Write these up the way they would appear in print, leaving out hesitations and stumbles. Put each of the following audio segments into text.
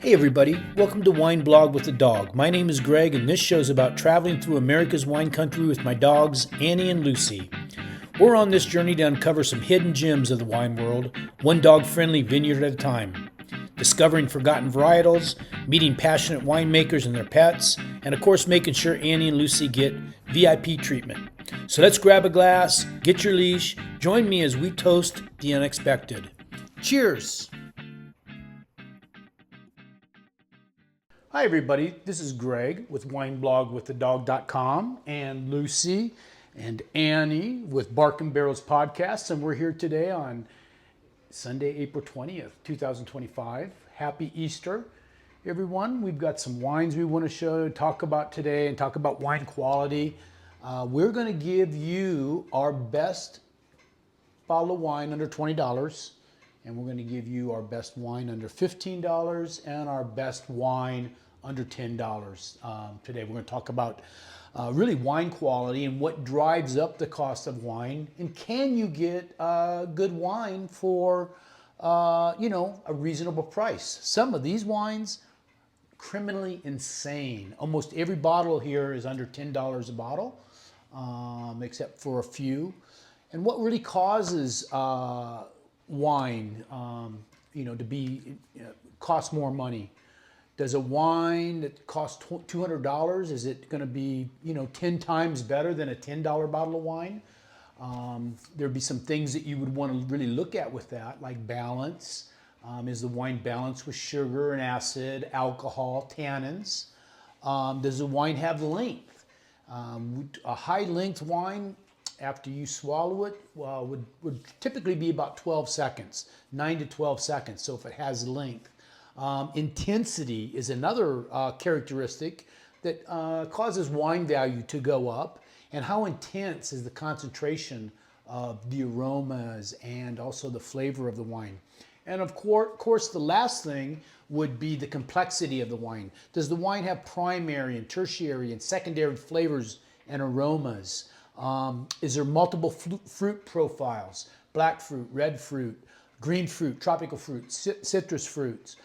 Hey everybody, welcome to Wine Blog with the Dog. My name is Greg and this show's about traveling through America's wine country with my dogs, Annie and Lucy. We're on this journey to uncover some hidden gems of the wine world, one dog-friendly vineyard at a time. Discovering forgotten varietals, meeting passionate winemakers and their pets, and of course making sure Annie and Lucy get VIP treatment. So let's grab a glass, get your leash, join me as we toast the unexpected. Cheers! Hi everybody, this is Greg with wineblogwiththedog.com and Lucy and Annie with Bark and Barrels Podcasts, and we're here today on Sunday, April 20th, 2025. Happy Easter, everyone. We've got some wines we want to talk about today and talk about wine quality. We're going to give you our best bottle of wine under $20, and we're going to give you our best wine under $15 and our best wine under $10 today. We're going to talk about really wine quality and what drives up the cost of wine, and can you get good wine for a reasonable price. Some of these wines, criminally insane. Almost every bottle here is under $10 a bottle, except for a few. And what really causes wine, to be cost more money? Does a wine that costs $200, is it going to be 10 times better than a $10 bottle of wine? There'd be some things that you would want to really look at with that, like balance. Is the wine balanced with sugar and acid, alcohol, tannins? Does the wine have length? A high length wine, after you swallow it, would typically be about 12 seconds, 9 to 12 seconds, so if it has length. Intensity is another characteristic that causes wine value to go up, and how intense is the concentration of the aromas and also the flavor of the wine. And of course, the last thing would be the complexity of the wine. Does the wine have primary and tertiary and secondary flavors and aromas? Is there multiple fruit profiles? Black fruit, red fruit, green fruit, tropical fruit, citrus fruits?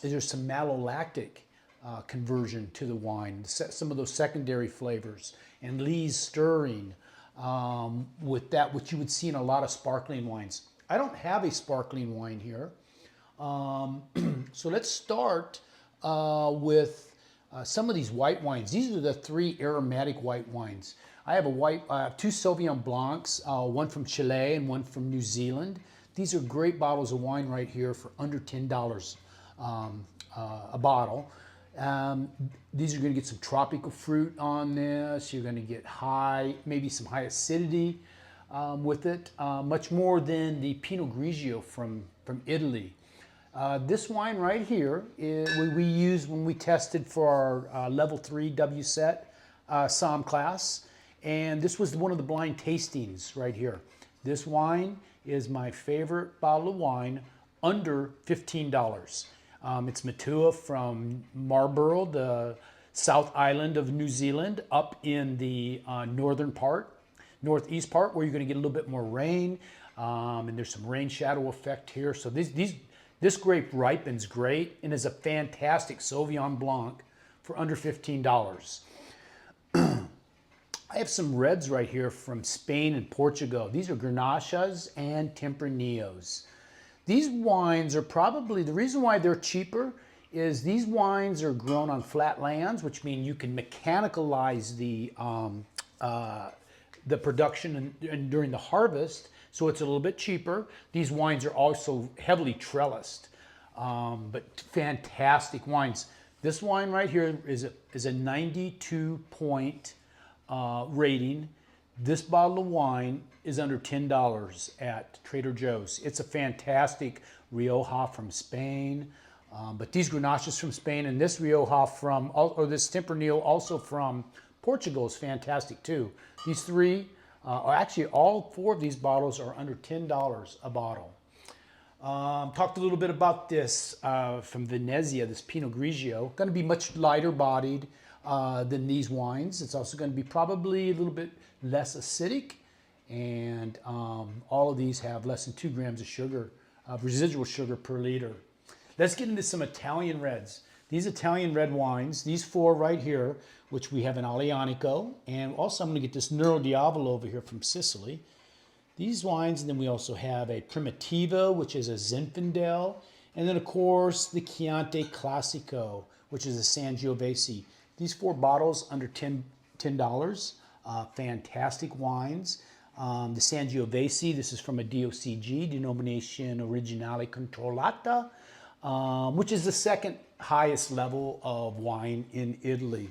Is there some malolactic conversion to the wine? Some of those secondary flavors, and lees stirring with that, which you would see in a lot of sparkling wines. I don't have a sparkling wine here. So let's start with some of these white wines. These are the three aromatic white wines. I have two Sauvignon Blancs, one from Chile and one from New Zealand. These are great bottles of wine right here for under $10 a bottle. These are going to get some tropical fruit on this. You're going to get maybe some high acidity with it, much more than the Pinot Grigio from Italy. This wine right here we used when we tested for our level 3 WSET SOM class, and this was one of the blind tastings right here. This wine is my favorite bottle of wine under $15. It's Matua from Marlborough, the South Island of New Zealand, up in the northeast part, where you're going to get a little bit more rain, and there's some rain shadow effect here. So this grape ripens great and is a fantastic Sauvignon Blanc for under $15. I have some reds right here from Spain and Portugal. These are Grenaches and Tempranillos. These wines are probably, the reason why they're cheaper is these wines are grown on flat lands, which means you can mechanicalize the production and during the harvest, so it's a little bit cheaper. These wines are also heavily trellised, but fantastic wines. This wine right here is a 92 point rating. This bottle of wine is under $10 at Trader Joe's. It's a fantastic Rioja from Spain, but these Grenaches from Spain and this Rioja this Tempranillo also from Portugal is fantastic too. These three, actually all four of these bottles are under $10 a bottle. Talked a little bit about this from Venezia, this Pinot Grigio. Going to be much lighter bodied than these wines. It's also going to be probably a little bit less acidic, and all of these have less than 2 grams of sugar, residual sugar per liter. Let's get into some Italian reds. These Italian red wines, these four right here, which we have an Aglianico, and also I'm going to get this Nero Diavolo over here from Sicily. These wines, and then we also have a Primitivo, which is a Zinfandel, and then of course the Chianti Classico, which is a Sangiovese. These four bottles under $10. Fantastic wines. The Sangiovese, this is from a DOCG, Denomination Originale Controllata, which is the second highest level of wine in Italy.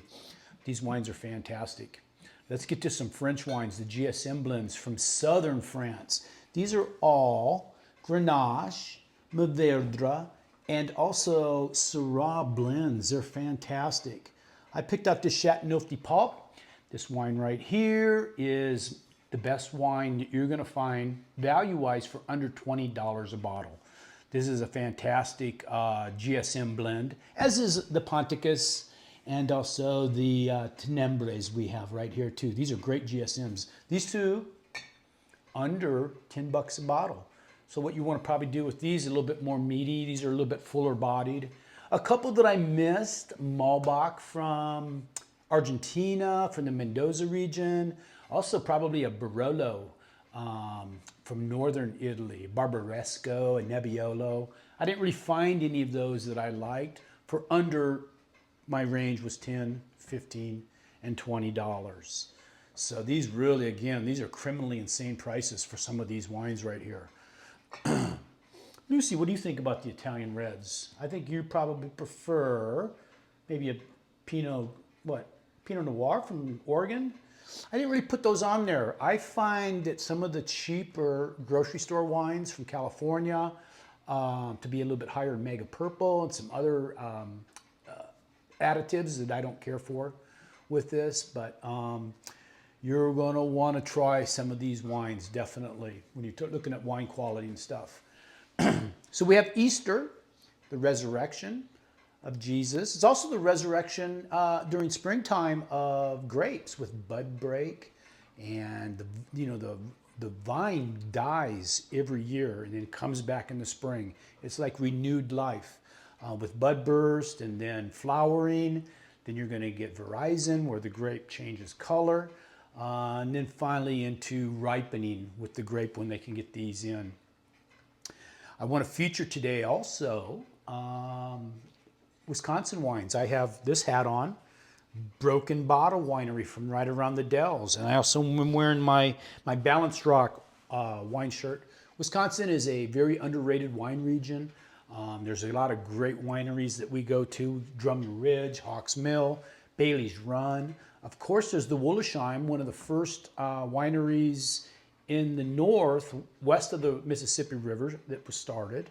These wines are fantastic. Let's get to some French wines, the GSM blends from southern France. These are all Grenache, Mourvedre, and also Syrah blends. They're fantastic. I picked up this Chateauneuf du Pape. This wine right here is the best wine that you're going to find value-wise for under $20 a bottle. This is a fantastic GSM blend, as is the Ponticus and also the Tenebres we have right here too. These are great GSMs. These two, under $10 a bottle. So what you want to probably do with these, a little bit more meaty. These are a little bit fuller bodied. A couple that I missed, Malbec from Argentina, from the Mendoza region. Also probably a Barolo from northern Italy, Barbaresco and Nebbiolo. I didn't really find any of those that I liked. For under, my range was $10, $15, and $20. So these really, again, these are criminally insane prices for some of these wines right here. Lucy, what do you think about the Italian reds? I think you probably prefer maybe a Pinot Noir from Oregon. I didn't really put those on there. I find that some of the cheaper grocery store wines from California to be a little bit higher in mega purple and some other additives that I don't care for with this, but you're going to want to try some of these wines, definitely, when you're looking at wine quality and stuff. So we have Easter, the resurrection of Jesus. It's also the resurrection during springtime of grapes with bud break, and the vine dies every year and then comes back in the spring. It's like renewed life with bud burst and then flowering. Then you're going to get veraison, where the grape changes color, and then finally into ripening with the grape when they can get these in. I want to feature today also Wisconsin wines. I have this hat on, Broken Bottle Winery from right around the Dells. And I also am wearing my Balanced Rock wine shirt. Wisconsin is a very underrated wine region. There's a lot of great wineries that we go to, Drummond Ridge, Hawks Mill, Bailey's Run. Of course, there's the Wollersheim, one of the first wineries in the north, west of the Mississippi River that was started.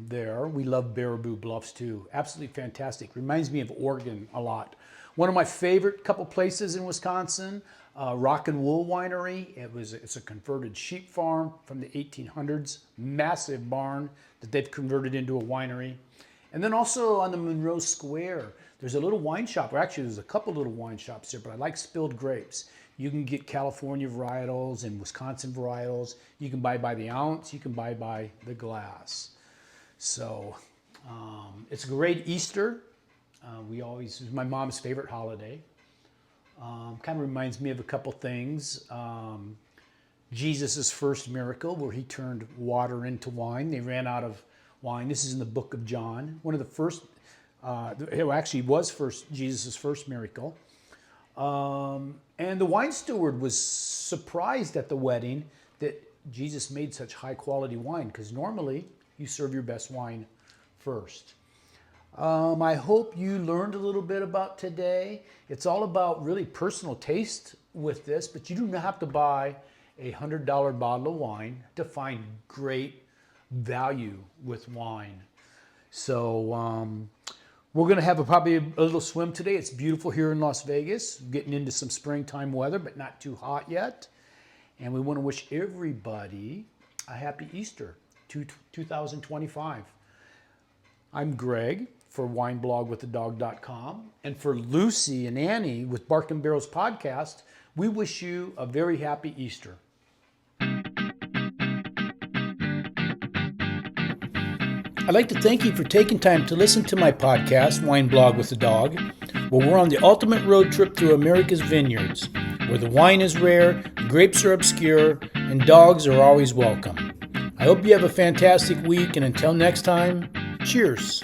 There. We love Baraboo Bluffs too. Absolutely fantastic. Reminds me of Oregon a lot. One of my favorite couple places in Wisconsin, Rock and Wool Winery. It's a converted sheep farm from the 1800s. Massive barn that they've converted into a winery. And then also on the Monroe Square, there's a little wine shop. Or actually, there's a couple little wine shops here, but I like Spilled Grapes. You can get California varietals and Wisconsin varietals. You can buy by the ounce. You can buy by the glass. So it's a great Easter. It's my mom's favorite holiday. Kind of reminds me of a couple things. Jesus' first miracle, where he turned water into wine. They ran out of wine. This is in the book of John. One of the first, it actually was Jesus' first miracle. And the wine steward was surprised at the wedding that Jesus made such high quality wine, because normally you serve your best wine first. I hope you learned a little bit about today. It's all about really personal taste with this, but you do not have to buy a $100 bottle of wine to find great value with wine. So we're going to have probably a little swim today. It's beautiful here in Las Vegas, getting into some springtime weather, but not too hot yet. And we want to wish everybody a happy Easter 2025. I'm Greg for wineblogwithdog.com. And for Lucy and Annie with Bark and Barrels Podcast, we wish you a very happy Easter. I'd like to thank you for taking time to listen to my podcast, Wine Blog with the Dog, where we're on the ultimate road trip through America's vineyards, where the wine is rare, grapes are obscure, and dogs are always welcome. I hope you have a fantastic week, and until next time, cheers.